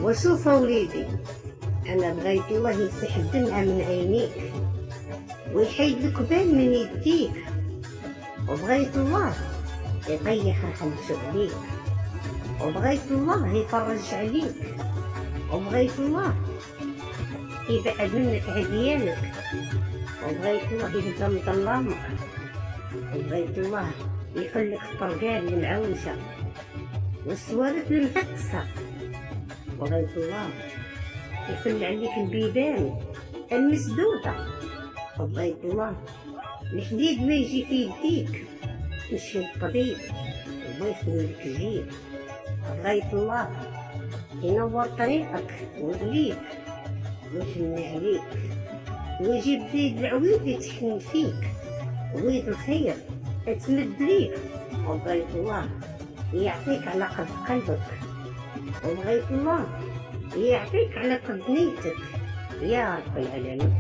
وشوف وليدي، أنا بغيت الله يمسح الدمعة من عينيك ويحيد الكبال من يديك، وبغيت الله يطيح حبس عليك، وبغيت الله يفرج عليك، وبغيت الله يبعد منك عديانك، وبغيت الله يبقى مظلمك، وبغيت الله يخليك الطرقان المعوشة والسوالف المعكسة، وبغيت الله يخلي عليك البيبان المسدودة، وبغيت الله الحديد ما يجي في يديك تمشي للطبيب وما يخليك جيب، وبغيت الله ينور طريقك ويغليك ويحن عليك ويجيب زيد العويد يتحن فيك ويد الخير تمد ليك، وبغيت الله يعطيك على قد قلبك، وبغيت الله يعطيك على قد نيتك يا رب العالمين.